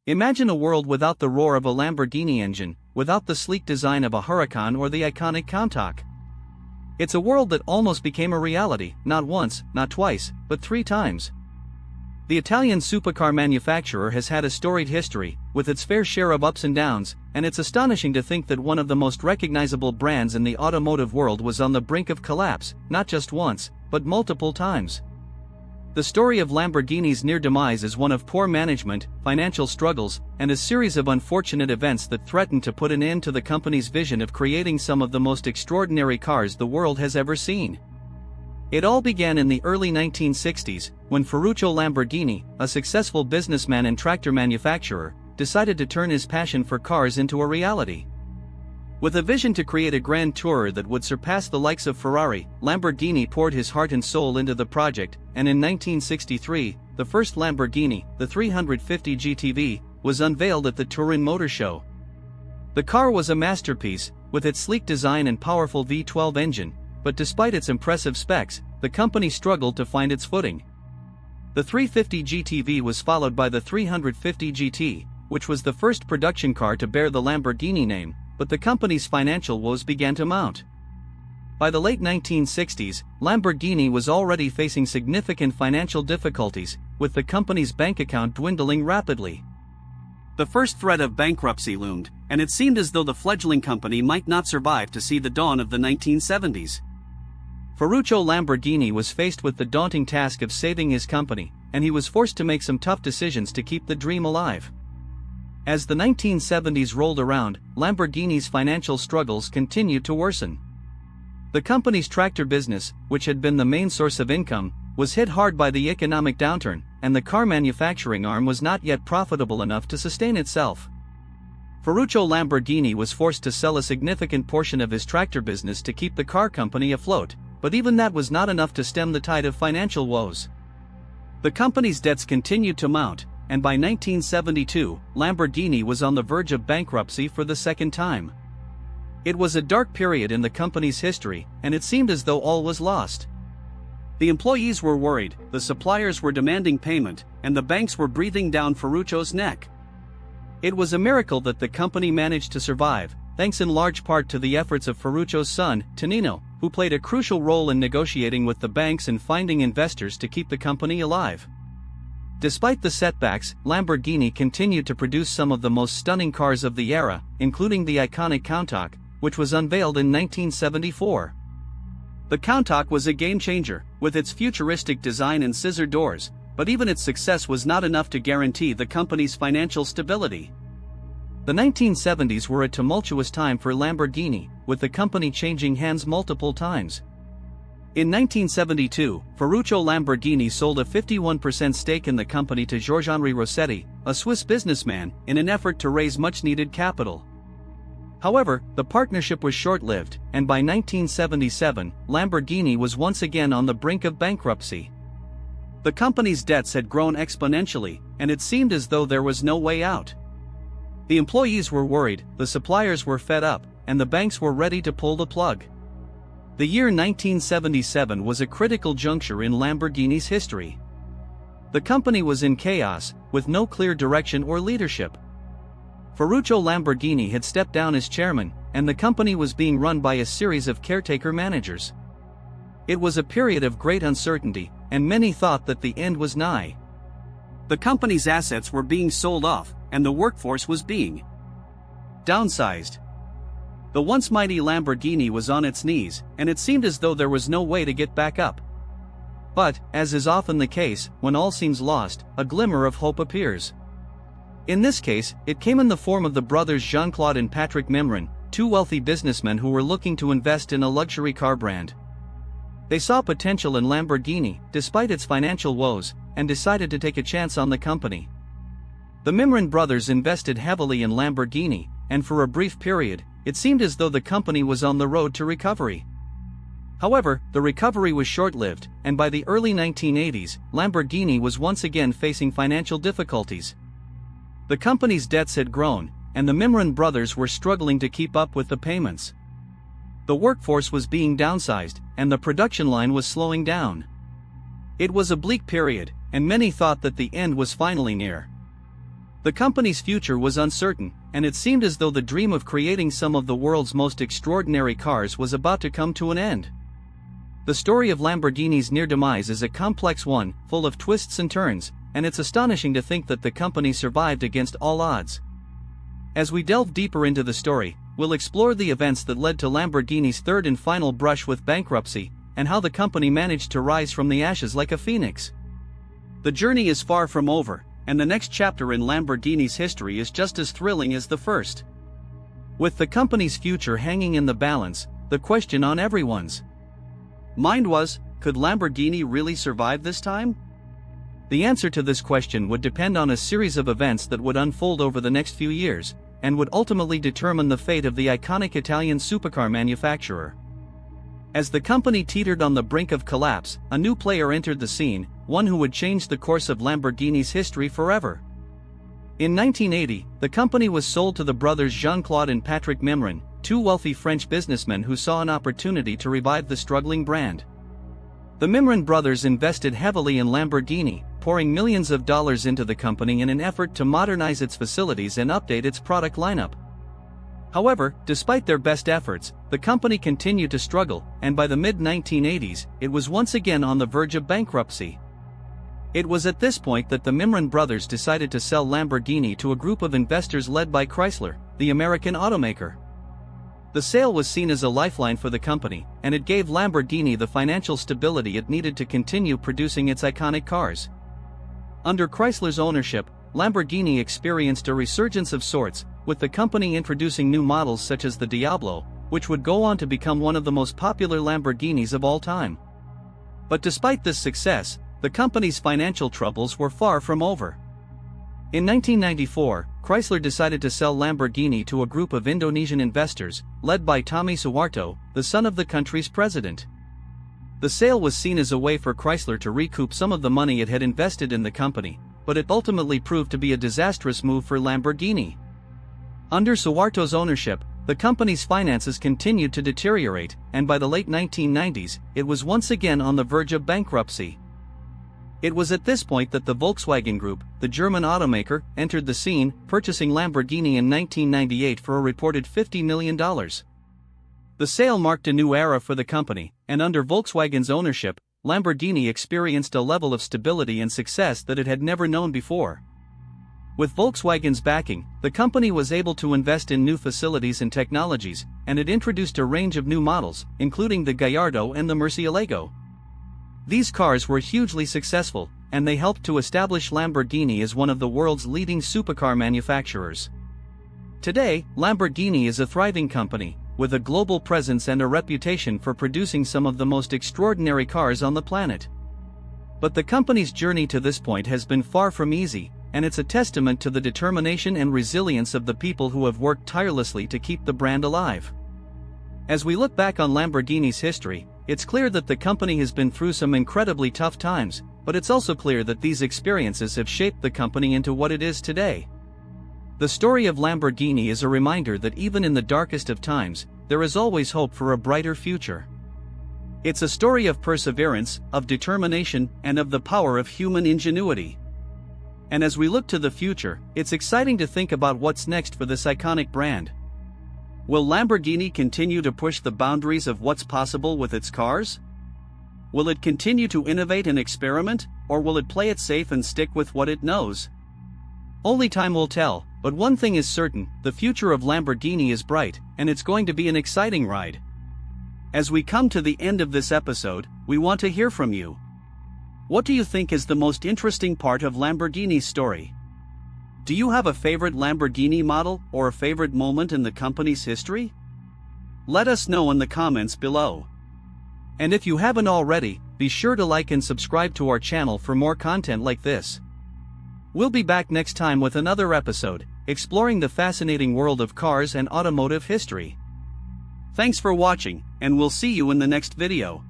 Imagine a world without the roar of a Lamborghini engine, without the sleek design of a Huracan or the iconic Countach. It's a world that almost became a reality, not once, not twice, but 3 times. The Italian supercar manufacturer has had a storied history, with its fair share of ups and downs, and it's astonishing to think that one of the most recognizable brands in the automotive world was on the brink of collapse, not just once, but multiple times. The story of Lamborghini's near demise is one of poor management, financial struggles, and a series of unfortunate events that threatened to put an end to the company's vision of creating some of the most extraordinary cars the world has ever seen. It all began in the early 1960s, when Ferruccio Lamborghini, a successful businessman and tractor manufacturer, decided to turn his passion for cars into a reality. With a vision to create a grand tourer that would surpass the likes of Ferrari, Lamborghini poured his heart and soul into the project, and in 1963, the first Lamborghini, the 350 GTV, was unveiled at the Turin Motor Show. The car was a masterpiece, with its sleek design and powerful V12 engine, but despite its impressive specs, the company struggled to find its footing. The 350 GTV was followed by the 350 GT, which was the first production car to bear the Lamborghini name, but the company's financial woes began to mount. By the late 1960s, Lamborghini was already facing significant financial difficulties, with the company's bank account dwindling rapidly. The first threat of bankruptcy loomed, and it seemed as though the fledgling company might not survive to see the dawn of the 1970s. Ferruccio Lamborghini was faced with the daunting task of saving his company, and he was forced to make some tough decisions to keep the dream alive. As the 1970s rolled around, Lamborghini's financial struggles continued to worsen. The company's tractor business, which had been the main source of income, was hit hard by the economic downturn, and the car manufacturing arm was not yet profitable enough to sustain itself. Ferruccio Lamborghini was forced to sell a significant portion of his tractor business to keep the car company afloat, but even that was not enough to stem the tide of financial woes. The company's debts continued to mount, and by 1972, Lamborghini was on the verge of bankruptcy for the second time. It was a dark period in the company's history, and it seemed as though all was lost. The employees were worried, the suppliers were demanding payment, and the banks were breathing down Ferruccio's neck. It was a miracle that the company managed to survive, thanks in large part to the efforts of Ferruccio's son, Tonino, who played a crucial role in negotiating with the banks and finding investors to keep the company alive. Despite the setbacks, Lamborghini continued to produce some of the most stunning cars of the era, including the iconic Countach, which was unveiled in 1974. The Countach was a game-changer, with its futuristic design and scissor doors, but even its success was not enough to guarantee the company's financial stability. The 1970s were a tumultuous time for Lamborghini, with the company changing hands multiple times. In 1972, Ferruccio Lamborghini sold a 51% stake in the company to Georges-Henri Rossetti, a Swiss businessman, in an effort to raise much-needed capital. However, the partnership was short-lived, and by 1977, Lamborghini was once again on the brink of bankruptcy. The company's debts had grown exponentially, and it seemed as though there was no way out. The employees were worried, the suppliers were fed up, and the banks were ready to pull the plug. The year 1977 was a critical juncture in Lamborghini's history. The company was in chaos, with no clear direction or leadership. Ferruccio Lamborghini had stepped down as chairman, and the company was being run by a series of caretaker managers. It was a period of great uncertainty, and many thought that the end was nigh. The company's assets were being sold off, and the workforce was being downsized. The once mighty Lamborghini was on its knees, and it seemed as though there was no way to get back up. But, as is often the case, when all seems lost, a glimmer of hope appears. In this case, it came in the form of the brothers Jean-Claude and Patrick Mimran, 2 wealthy businessmen who were looking to invest in a luxury car brand. They saw potential in Lamborghini, despite its financial woes, and decided to take a chance on the company. The Mimran brothers invested heavily in Lamborghini, and for a brief period, it seemed as though the company was on the road to recovery. However, the recovery was short-lived, and by the early 1980s, Lamborghini was once again facing financial difficulties. The company's debts had grown, and the Mimran brothers were struggling to keep up with the payments. The workforce was being downsized, and the production line was slowing down. It was a bleak period, and many thought that the end was finally near. The company's future was uncertain, and it seemed as though the dream of creating some of the world's most extraordinary cars was about to come to an end. The story of Lamborghini's near demise is a complex one, full of twists and turns, and it's astonishing to think that the company survived against all odds. As we delve deeper into the story, we'll explore the events that led to Lamborghini's third and final brush with bankruptcy, and how the company managed to rise from the ashes like a phoenix. The journey is far from over, and the next chapter in Lamborghini's history is just as thrilling as the first. With the company's future hanging in the balance, the question on everyone's mind was, could Lamborghini really survive this time? The answer to this question would depend on a series of events that would unfold over the next few years, and would ultimately determine the fate of the iconic Italian supercar manufacturer. As the company teetered on the brink of collapse, a new player entered the scene, one who would change the course of Lamborghini's history forever. In 1980, the company was sold to the brothers Jean-Claude and Patrick Mimran, two wealthy French businessmen who saw an opportunity to revive the struggling brand. The Mimran brothers invested heavily in Lamborghini, pouring millions of dollars into the company in an effort to modernize its facilities and update its product lineup. However, despite their best efforts, the company continued to struggle, and by the mid-1980s, it was once again on the verge of bankruptcy. It was at this point that the Mimran brothers decided to sell Lamborghini to a group of investors led by Chrysler, the American automaker. The sale was seen as a lifeline for the company, and it gave Lamborghini the financial stability it needed to continue producing its iconic cars. Under Chrysler's ownership, Lamborghini experienced a resurgence of sorts, with the company introducing new models such as the Diablo, which would go on to become one of the most popular Lamborghinis of all time. But despite this success, the company's financial troubles were far from over. In 1994, Chrysler decided to sell Lamborghini to a group of Indonesian investors, led by Tommy Soeharto, the son of the country's president. The sale was seen as a way for Chrysler to recoup some of the money it had invested in the company, but it ultimately proved to be a disastrous move for Lamborghini. Under Soeharto's ownership, the company's finances continued to deteriorate, and by the late 1990s, it was once again on the verge of bankruptcy. It was at this point that the Volkswagen Group, the German automaker, entered the scene, purchasing Lamborghini in 1998 for a reported $50 million. The sale marked a new era for the company, and under Volkswagen's ownership, Lamborghini experienced a level of stability and success that it had never known before. With Volkswagen's backing, the company was able to invest in new facilities and technologies, and it introduced a range of new models, including the Gallardo and the Murcielago. These cars were hugely successful, and they helped to establish Lamborghini as one of the world's leading supercar manufacturers. Today, Lamborghini is a thriving company, with a global presence and a reputation for producing some of the most extraordinary cars on the planet. But the company's journey to this point has been far from easy, and it's a testament to the determination and resilience of the people who have worked tirelessly to keep the brand alive. As we look back on Lamborghini's history, it's clear that the company has been through some incredibly tough times, but it's also clear that these experiences have shaped the company into what it is today. The story of Lamborghini is a reminder that even in the darkest of times, there is always hope for a brighter future. It's a story of perseverance, of determination, and of the power of human ingenuity. And as we look to the future, it's exciting to think about what's next for this iconic brand. Will Lamborghini continue to push the boundaries of what's possible with its cars? Will it continue to innovate and experiment, or will it play it safe and stick with what it knows? Only time will tell, but one thing is certain, the future of Lamborghini is bright, and it's going to be an exciting ride. As we come to the end of this episode, we want to hear from you. What do you think is the most interesting part of Lamborghini's story? Do you have a favorite Lamborghini model or a favorite moment in the company's history? Let us know in the comments below. And if you haven't already, be sure to like and subscribe to our channel for more content like this. We'll be back next time with another episode, exploring the fascinating world of cars and automotive history. Thanks for watching, and we'll see you in the next video.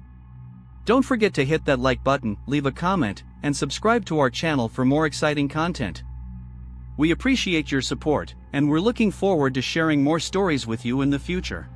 Don't forget to hit that like button, leave a comment, and subscribe to our channel for more exciting content. We appreciate your support, and we're looking forward to sharing more stories with you in the future.